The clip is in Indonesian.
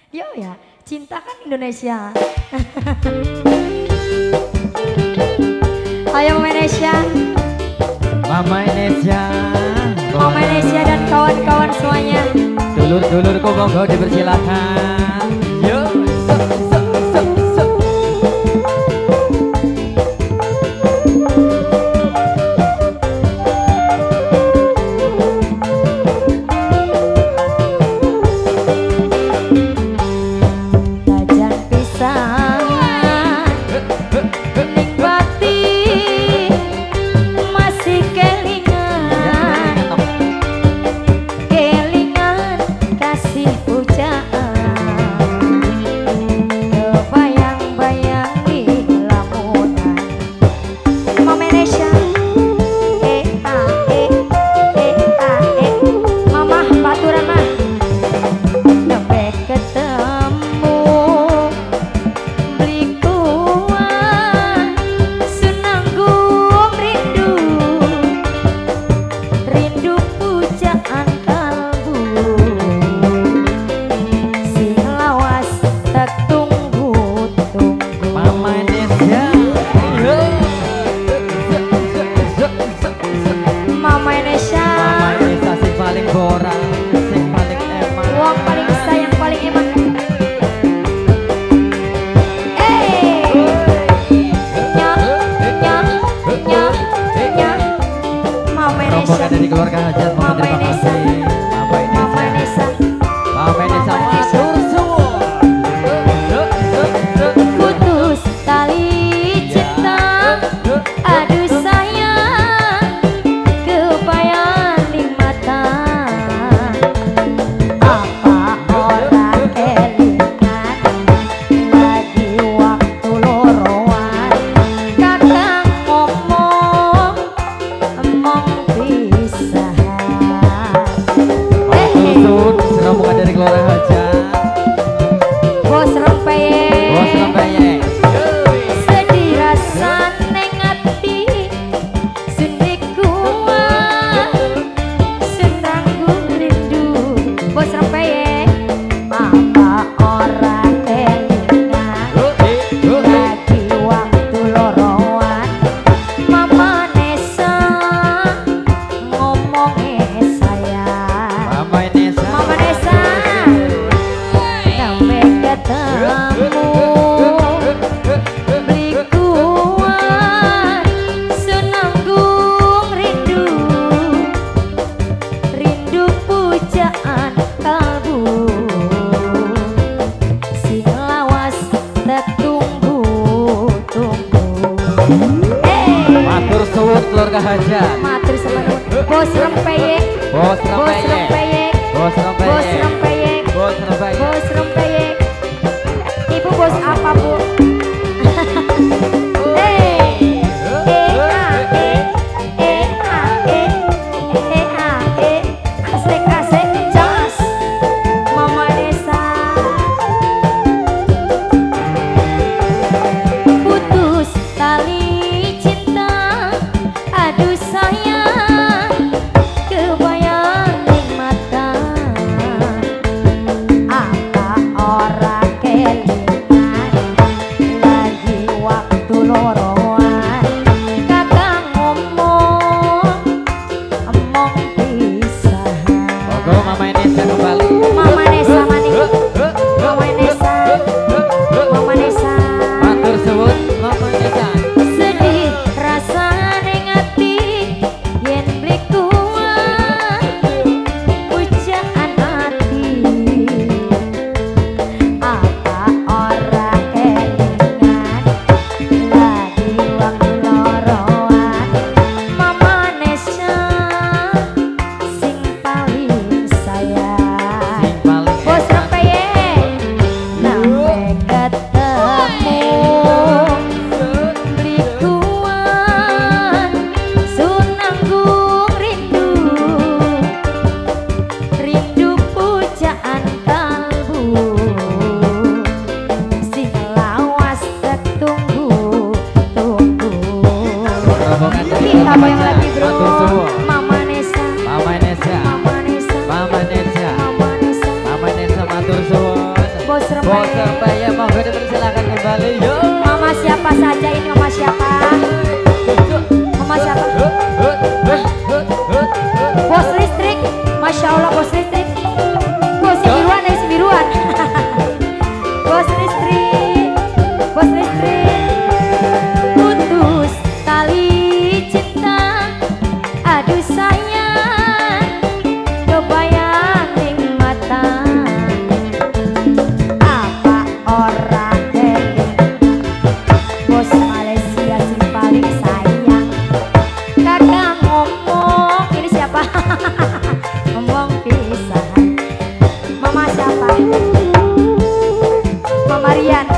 Yo ya, cinta kan Indonesia. Ayo Mama Indonesia. Mama Indonesia. Mama Indonesia dan kawan-kawan semuanya. Dulur-dulurku monggo dipersilakan. Yo. Dari keluarga hajat Mama Indonesia. Mama Indonesia. Mama Indonesia. Matur suwun. Putus tali cinta, aduh sayang, kebayang di mata. Apa orang kelingan lagi waktu loroan, kadang ngomong Rombongan dari keluarga hajat Bos Rempeyek. Bos Rempeyek. Sedih rasa neng ati, sedih kuat, senangku rindu. Bos Rempeyek, apa orang kelingan lagi waktu loroan. Mama Nesa ngomongnya sayang. Mama Indonesia. Mama Nesa sampai ketemu, beli kuat senanggung rindu, rindu pujaan kalbu, sing lawas tertunggu-tunggu. Matur suwun keluarga hajat. Matur suwun. Bos Rempeyek. Bos Bos Rempeyek. Rempeyek. Bos Bos Rempeyek. Rempeyek. Bos Rempeyek. Bos Rempeyek. Ibu bos apa bu? Asik asik jas Mama Desa. Putus tali cinta, aduh sayang, kebayang di mata. Apa orang kelingan lagi waktu loroan, kadang ngomong pisah. Monggo Mama Indonesia kembali. Mama Nesa mani. Mama Nesa. Mama Nesa. Matur suwun Mama Indonesia. Sedih rasa ning ati yen beli kuat pujaan ati. Apa ora kelingan lagi waktu loroan. Mama Nesa sing paling sayang. Sing paling Bos Rempeyek sampai ketemu, beli kuat sunanggung rindu, rindu pujaan kalbu, sing lawas tertunggu-tunggu. Rombongan dari Kita keluarga bayang lagi hajat. bro. Matur suwun. Mama Nesa. Mama Indonesia. Mama Nesa. Mama Indonesia. Mama Nesa. Mama Indonesia matur suwun. Bos bos Bos rempeyek. Rempeyek monggo dipersilakan kembali. Yo. Mama siapa saja ini mama siapa? Mama siapa? Bos listrik. Masya Allah bos listrik. Bos biruan dari biruan. Bos listrik. Bos listrik. Putus tali cinta. Aduh sayang. Kebayang ning mata. Apa orang eling. Bos Malaysia sing paling sayang. Kakak ngomong. Ini siapa? Ngomong pisahan. Mama siapa? Mama Rian.